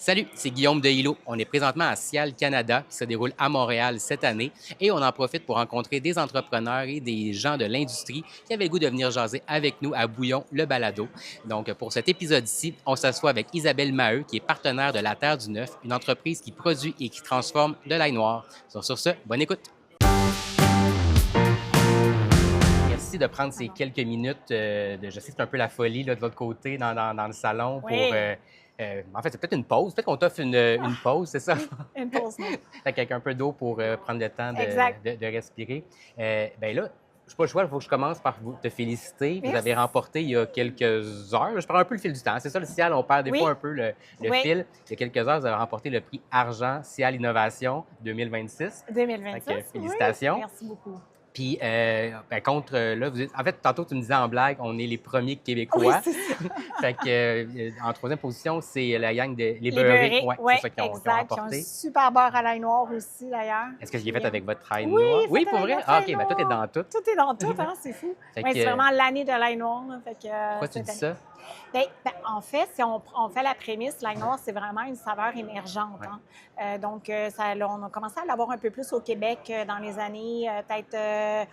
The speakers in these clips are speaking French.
Salut, c'est Guillaume de Hilo. On est présentement à Cial Canada, qui se déroule à Montréal cette année, et on en profite pour rencontrer des entrepreneurs et des gens de l'industrie qui avaient le goût de venir jaser avec nous à Bouillon, le balado. Donc, pour cet épisode-ci, on s'assoit avec Isabelle Maheu, qui est partenaire de La Terre du Neuf, une entreprise qui produit et qui transforme de l'ail noir. Sur ce, bonne écoute. Merci de prendre ces quelques minutes. Je sais que c'est un peu la folie là, de votre côté dans le salon pour. Oui. En fait, c'est peut-être une pause. Peut-être qu'on t'offre une pause, c'est ça? Oui, une pause, non. Avec un peu d'eau pour prendre le temps Exact. de respirer. Bien là, je n'ai pas le choix, il faut que je commence par vous te féliciter. Vous avez Merci. remporté il y a quelques heures. Je prends un peu le fil du temps. C'est ça, le Cial, on perd des Oui, fois un peu le oui, fil. Il y a quelques heures, vous avez remporté le prix Argent Cial Innovation 2026. Fait 2026, que, oui. félicitations. Merci beaucoup. Puis, contre, là, en fait, tantôt, tu me disais en blague, on est les premiers Oui, Québécois. c'est ça. Fait que, en troisième position, c'est la gang de Les Les Beurrés. beurrés, Ouais, oui, c'est ça qui ont exact. Qui ont un remporté. super beurre à l'ail noir aussi, d'ailleurs. Est-ce que je l'ai Puis, fait avec votre ail Oui, noir? Oui, fait pour avec vrai? notre Ah, ail OK, ben tout est noir. dans tout. Tout est dans tout, hein, c'est fou. Fait Oui, que, c'est vraiment l'année de l'ail noir. Là, fait que, pourquoi tu cette dis année. ça? En fait, si on fait la prémisse, l'ail noir, c'est vraiment une saveur émergente. Ouais. Hein. Donc, on a commencé à l'avoir un peu plus au Québec dans les années peut-être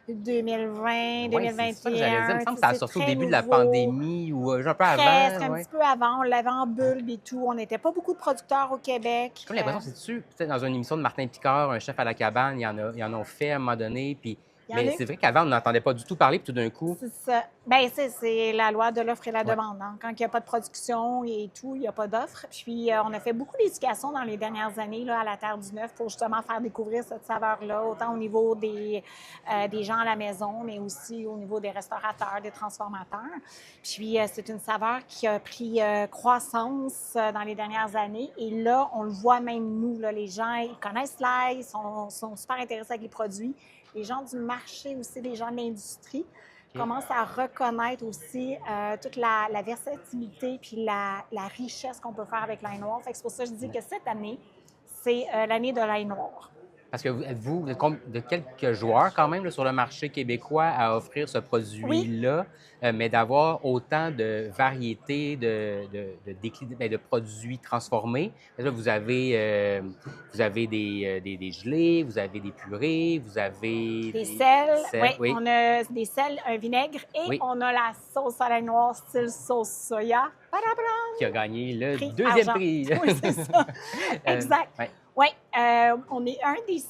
2020, Oui, c'est ça que j'allais dire. Il me 2021. semble que ça a C'est sorti au très début de la nouveau. pandémie ou un peu Presque, avant. un Ouais. petit peu avant. On l'avait en bulbe et tout. On n'était pas beaucoup de producteurs au Québec. J'ai comme l'impression, c'est-tu, peut-être dans une émission de Martin Picard, un chef à la cabane, ils en ont fait à un moment donné. Puis, Il y en mais a c'est eu. vrai qu'avant, on n'entendait pas du tout parler, puis tout d'un coup, C'est ça. Ben, c'est la loi de l'offre et la ouais. demande. Hein. Quand il n'y a pas de production et tout, il n'y a pas d'offre. Puis, on a fait beaucoup d'éducation dans les dernières années là, à la Terre du Neuf pour justement faire découvrir cette saveur-là, autant au niveau des gens à la maison, mais aussi au niveau des restaurateurs, des transformateurs. Puis, c'est une saveur qui a pris croissance dans les dernières années. Et là, on le voit même nous, là, les gens, ils connaissent l'ail, sont super intéressés avec les produits. Les gens du marché aussi, les gens de l'industrie, OK. commencent à reconnaître aussi toute la versatilité puis la richesse qu'on peut faire avec l'ail noir. Fait que c'est pour ça que je dis que cette année, c'est l'année de l'ail noir. Parce que vous êtes de quelques joueurs quand même là, sur le marché québécois à offrir ce Oui, produit-là, mais d'avoir autant de variétés de produits transformés. Là, vous avez des gelées, vous avez des purées, vous avez des des sels. Oui, sels, oui, on a des sels, un vinaigre et oui, on a la sauce à l'ail noir style sauce soya. qui a gagné le Prix deuxième argent. prix. Oui, c'est ça. Exact. Ouais. Oui, on est un des...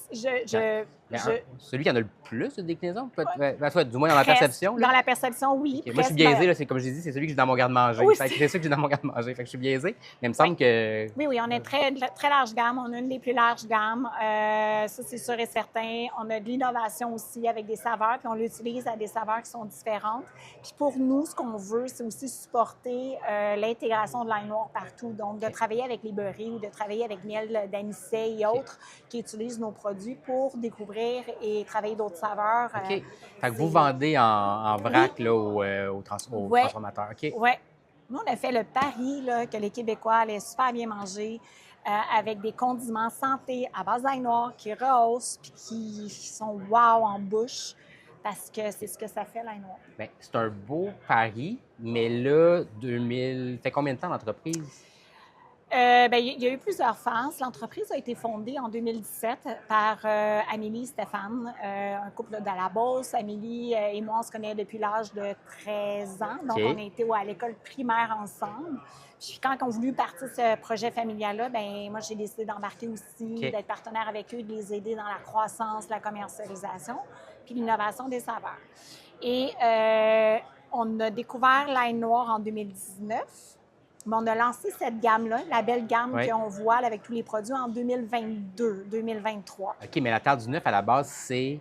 Mais je, celui qui en a le plus de déclinaisons, du moins dans ma presque. perception. Là. Dans la perception, oui, Ok, moi, je suis presque. biaisé, là, c'est comme je l'ai dit, c'est celui que j'ai dans mon garde-manger. Oui, Fait que c'est celui que j'ai dans mon garde-manger. Fait que je suis biaisé. Mais il me oui. semble que. Oui, oui, on est très, très large gamme. On a une des plus larges gammes. Ça, c'est sûr et certain. On a de l'innovation aussi avec des saveurs, puis on l'utilise à des saveurs qui sont différentes. Puis pour nous, ce qu'on veut, c'est aussi supporter l'intégration de l'ail noir partout. Donc, de travailler avec les beurrés ou de travailler avec miel d'anisset et autres qui utilisent nos produits pour découvrir et travailler d'autres saveurs. OK. Fait que vous c'est- vendez en vrac Oui. là, aux Ouais, transformateurs. OK. ouais. Nous, on a fait le pari là, que les Québécois allaient super bien manger avec des condiments santé à base d'ail noir qui rehaussent puis qui sont wow en bouche parce que c'est ce que ça fait, l'ail noir. Bien, c'est un beau pari, mais là, 2000. Fait combien de temps l'entreprise? Il y a eu plusieurs phases. L'entreprise a été fondée en 2017 par Amélie et Stéphane, un couple de la Beauce. Amélie et moi, on se connaît depuis l'âge de 13 ans. Donc, OK. on a été à l'école primaire ensemble. Puis, quand on a voulu partir ce projet familial-là, moi, j'ai décidé d'embarquer aussi, OK. d'être partenaire avec eux, de les aider dans la croissance, la commercialisation, puis l'innovation des saveurs. Et on a découvert l'ail noir en 2019. Mais on a lancé cette gamme-là, la belle gamme Ouais. qu'on voit là, avec tous les produits en 2022, 2023. OK, mais la Terre du Neuf, à la base, c'est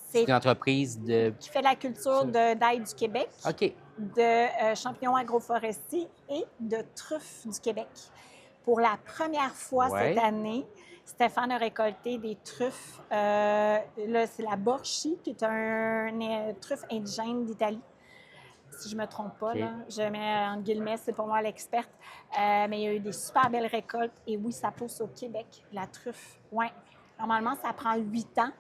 C'est une entreprise de. qui fait la culture d'ail du Québec, OK. de champignons agroforestiers et de truffes du Québec. Pour la première fois Ouais. cette année, Stéphane a récolté des truffes. Là, c'est la Borchi, qui est un truffe indigène d'Italie. Si je ne me trompe pas, OK. là, je mets en guillemets, c'est pour moi l'experte. Mais il y a eu des super belles récoltes. Et oui, ça pousse au Québec, la truffe. Ouais. Normalement, ça prend 8 ans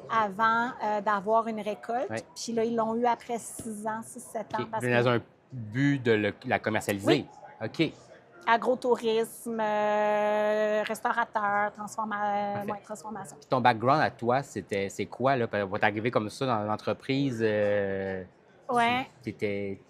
avant d'avoir une récolte. Ouais. Puis là, ils l'ont eu après 6 ans, 6-7 ans. OK. Parce Vous êtes dans que... un but de la commercialiser. Oui. OK. Agrotourisme, restaurateur, Parfait. transformation. Puis ton background à toi, c'est quoi, là? Va t'arriver comme ça dans l'entreprise? Ouais.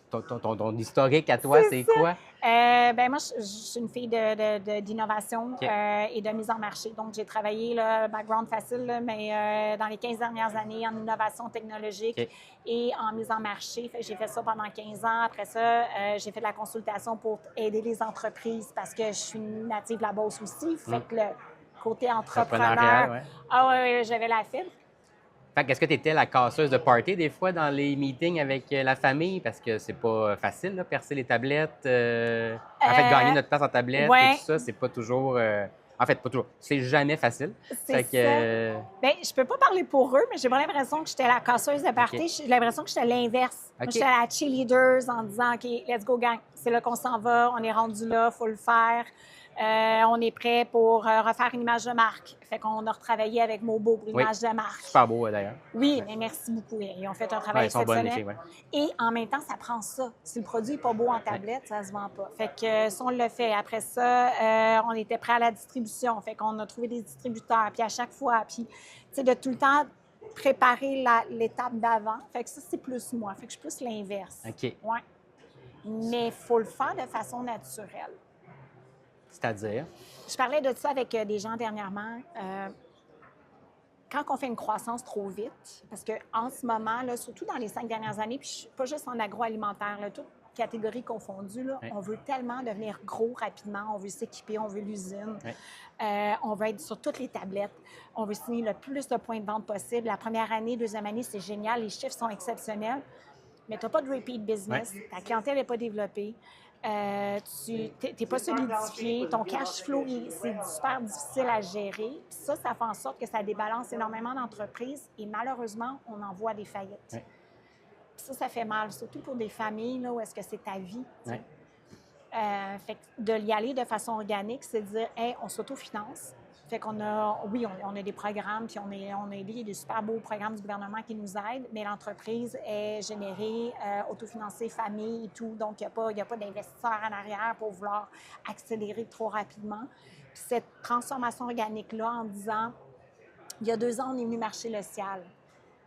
Ton historique à toi, C'est c'est ça. quoi? Ben moi, je suis une fille d'innovation OK. et de mise en marché. Donc, j'ai travaillé, là, background facile, là, mais dans les 15 dernières années en innovation technologique OK. et en mise en marché. Fait que j'ai fait ça pendant 15 ans. Après ça, j'ai fait de la consultation pour aider les entreprises parce que je suis une native de la Beauce aussi. Fait que le côté Entrepreneurial, entrepreneur, ouais. ah ouais, j'avais la fibre. Fait que est-ce que tu étais la casseuse de party des fois dans les meetings avec la famille? Parce que c'est pas facile, là, percer les tablettes. En fait, gagner Euh, notre place en tablette et tout ouais, ça, c'est pas toujours. En fait, pas toujours. C'est jamais facile. c'est Fait que. ça. Bien, je peux pas parler pour eux, mais j'ai pas l'impression que j'étais la casseuse de OK. party. J'ai l'impression que j'étais l'inverse. Moi, OK. j'étais la cheerleaders en disant, OK, let's go, gang. C'est là qu'on s'en va. On est rendu là. Faut le faire. On est prêt pour refaire une image de marque. Fait qu'on a retravaillé avec Mobo pour Oui. l'image de marque. Super beau, d'ailleurs. Oui, Ouais. mais merci beaucoup. Ils ont fait un travail Ouais, ils sont bonnes, les exceptionnel. filles, ouais. Et en même temps, ça prend ça. Si le produit n'est pas beau en Ouais. tablette, ça se vend pas. Fait que ça, on l'a fait. Après ça, on était prêt à la distribution. Fait qu'on a trouvé des distributeurs. Puis à chaque fois, puis, tu sais, de tout le temps préparer l'étape d'avant. Fait que ça, c'est plus moi. Fait que je suis plus l'inverse. OK. Ouais. Mais il faut le faire de façon naturelle. C'est-à-dire? Je parlais de ça avec des gens dernièrement. Quand on fait une croissance trop vite, parce qu'en ce moment, là, surtout dans les 5 dernières années, puis pas juste en agroalimentaire, là, toutes catégories confondues, là, Oui. on veut tellement devenir gros rapidement, on veut s'équiper, on veut l'usine, Oui. on veut être sur toutes les tablettes, on veut signer le plus de points de vente possible. La première année, deuxième année, c'est génial, les chiffres sont exceptionnels, mais tu n'as pas de repeat business, ta clientèle n'est pas développée. Tu n'es pas solidifié, ton cash flow, c'est super difficile à gérer. Puis ça fait en sorte que ça débalance énormément d'entreprises et malheureusement, on en voit des faillites. Oui. Puis ça fait mal, surtout pour des familles là, où est-ce que c'est ta vie. Oui. Fait que de y aller de façon organique, c'est de dire, hey, on s'autofinance. Fait qu'on a, oui, on a des programmes, puis on a des super beaux programmes du gouvernement qui nous aident, mais l'entreprise est générée, autofinancée, famille et tout. Donc, il n'y a pas d'investisseurs en arrière pour vouloir accélérer trop rapidement. Puis cette transformation organique-là, en disant, il y a 2 ans, on est venu marcher le ciel.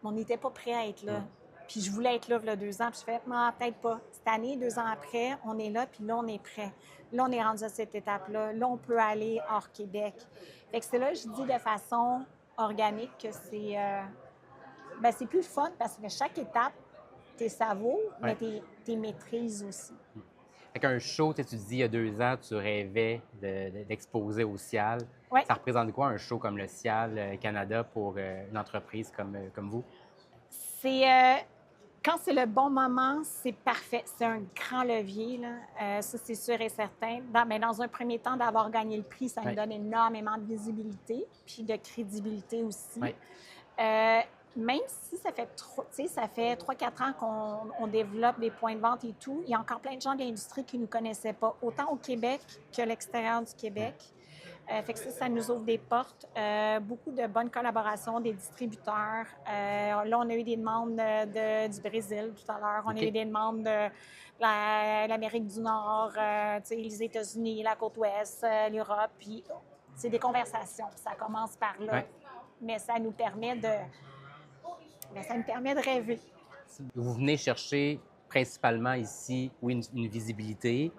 Mais on n'était pas prêt à être là. Puis je voulais être là il y a 2 ans, puis je fais, non, peut-être pas. Cette année, 2 ans après, on est là, puis là, on est prêt. Là, on est rendu à cette étape-là. Là, on peut aller hors Québec. Fait que c'est là que je dis de façon organique que c'est plus fun parce que chaque étape, t'es savoures, mais t'es maîtrises aussi. Fait qu'un show, tu dis, il y a 2 ans, tu rêvais d'exposer au CIAL. Ouais. Ça représente quoi un show comme le CIAL Canada pour une entreprise comme vous? C'est quand c'est le bon moment, c'est parfait. C'est un grand levier, là. Ça, c'est sûr et certain. Mais dans un premier temps, d'avoir gagné le prix, ça nous donne énormément de visibilité, puis de crédibilité aussi. Oui. Même si ça fait 3-4 ans qu'on développe des points de vente et tout, il y a encore plein de gens de l'industrie qui ne nous connaissaient pas, autant au Québec que à l'extérieur du Québec. Fait que ça nous ouvre des portes. Beaucoup de bonnes collaborations des distributeurs. Là, on a eu des demandes du Brésil tout à l'heure. On a eu des demandes de l'Amérique du Nord, les États-Unis, la côte ouest, l'Europe. Puis c'est des conversations. Puis ça commence par là. Ouais. Mais ça nous permet de rêver. Vous venez chercher principalement ici, oui, une visibilité,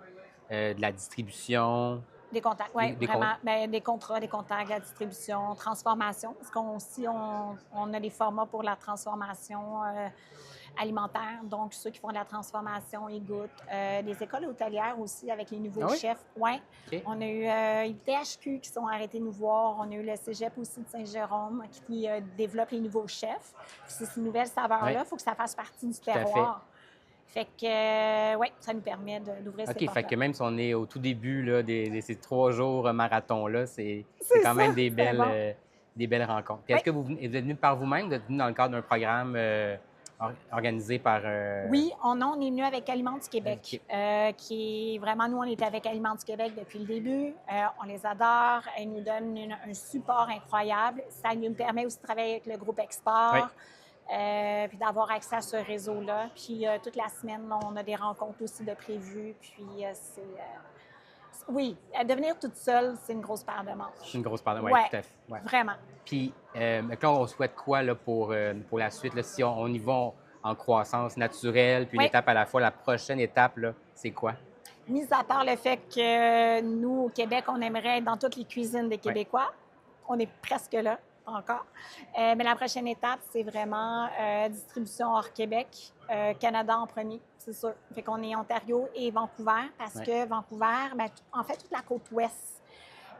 de la distribution. Des contacts, oui, Des vraiment. Des contrats, des contacts, la distribution, transformation. Parce qu'on a des formats pour la transformation alimentaire. Donc, ceux qui font de la transformation, ils goûtent. Des écoles hôtelières aussi avec les nouveaux chefs. Oui. Okay. On a eu ITHQ qui sont arrêtés nous voir. On a eu le Cégep aussi de Saint-Jérôme qui développe les nouveaux chefs. Puis ces nouvelles saveurs-là, il faut que ça fasse partie du terroir. Fait que, oui, ça nous permet d'ouvrir ces portes-là. OK, fait que même si on est au tout début là, de ces 3 jours marathon-là, c'est quand même des belles rencontres. Puis est-ce que vous êtes venu par vous-même? Vous êtes venu dans le cadre d'un programme organisé par... Oui, on est venu avec Aliments du Québec, qui est vraiment, nous, on est avec Aliments du Québec depuis le début. On les adore. Ils nous donnent un support incroyable. Ça nous permet aussi de travailler avec le groupe Export. Puis d'avoir accès à ce réseau-là. Puis toute la semaine, on a des rencontres aussi de prévues. Puis Oui, devenir toute seule, c'est une grosse part de manche. C'est une grosse part de... Oui, Ouais, tout à fait. Ouais. vraiment. Puis, maintenant, on souhaite quoi là, pour la suite? Là, si on y va en croissance naturelle, puis une Oui, étape à la fois, la prochaine étape, là, c'est quoi? mis à part le fait que nous, au Québec, on aimerait être dans toutes les cuisines des Oui, Québécois. On est presque là, encore. Mais la prochaine étape, c'est vraiment distribution hors Québec, Canada en premier, c'est sûr. Fait qu'on est Ontario et Vancouver, parce oui, que Vancouver, ben, en fait, toute la côte ouest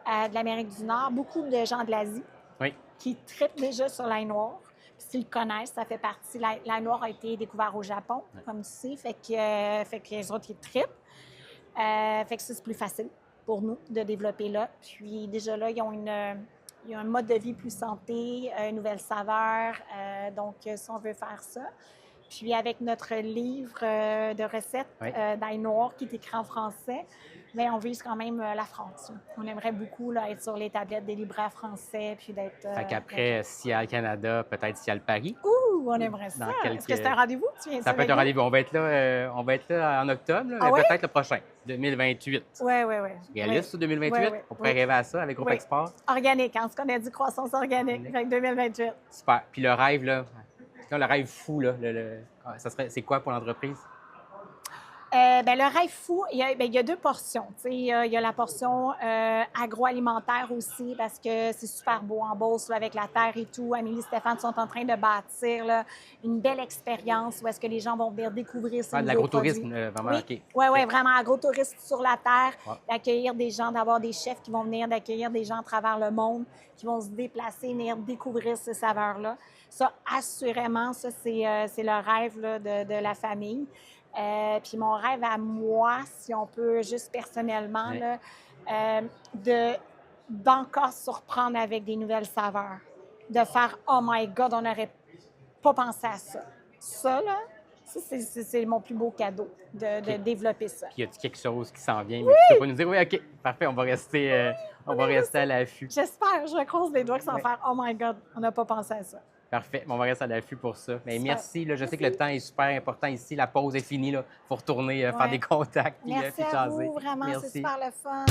de l'Amérique du Nord, beaucoup de gens de l'Asie oui. qui trippent déjà sur l'ail noir. Puis s'ils le connaissent, ça fait partie. L'ail noir a été découvert au Japon, comme tu sais, fait que les autres, ils trippent. Fait que ça, c'est plus facile pour nous de développer là. Puis déjà là, il y a un mode de vie plus santé, une nouvelle saveur. Donc, si on veut faire ça. Puis avec notre livre de recettes Oui. d'ail noir qui est écrit en français, mais on vise quand même la France. On aimerait beaucoup là, être sur les tablettes des libraires français, puis d'être... Fait qu'après Cial Canada, peut-être Cial Paris, Ouh, on aimerait ça! dans Est-ce que c'est un quelques... rendez-vous? Tu viens Ça peut avec être un nous? rendez-vous. On va être là en octobre, là, Ah mais oui? peut-être le prochain, 2028. Oui, oui, oui. Réaliste, ça, 2028? Oui, oui, On pourrait oui. rêver à ça avec Groupe Oui. Export. Organique, hein, ce qu'on a dit, croissance organique, Organique. avec 2028. Super. Puis le rêve, là, le rêve fou, là, ça serait, c'est quoi pour l'entreprise? Ben, le rêve fou, il y a deux portions. Tu sais, il y a la portion agroalimentaire aussi, parce que c'est super beau en Beauce, là, avec la terre et tout. Amélie et Stéphane sont en train de bâtir là, une belle expérience où est-ce que les gens vont venir découvrir ces Ah, de nouveaux produits. l'agrotourisme, vraiment, Oui, OK. oui, oui, OK. vraiment agrotourisme sur la terre, Ouais. d'accueillir des gens, d'avoir des chefs qui vont venir, d'accueillir des gens à travers le monde, qui vont se déplacer, venir découvrir ces saveurs-là. Ça, assurément, ça, c'est le rêve là, de la famille. Puis mon rêve à moi, si on peut juste personnellement, Ouais. là, d'encore surprendre avec des nouvelles saveurs. De faire « Oh my God, on n'aurait pas pensé à ça ». Ça, là, ça, c'est mon plus beau cadeau, de OK. développer ça. Puis y a-t-il quelque chose qui s'en vient, mais tu peux pas nous dire? Oui, OK, parfait, on va rester à l'affût. J'espère, je croise les doigts que ça va Ouais. faire « Oh my God, on n'a pas pensé à ça ». Parfait, on va rester à l'affût pour ça. Mais Super. merci, là, je sais que Merci. le temps est super important ici. La pause est finie, il faut retourner faire Ouais. des contacts puis Merci puis à jaser. vous, vraiment, c'est Merci. super le fun.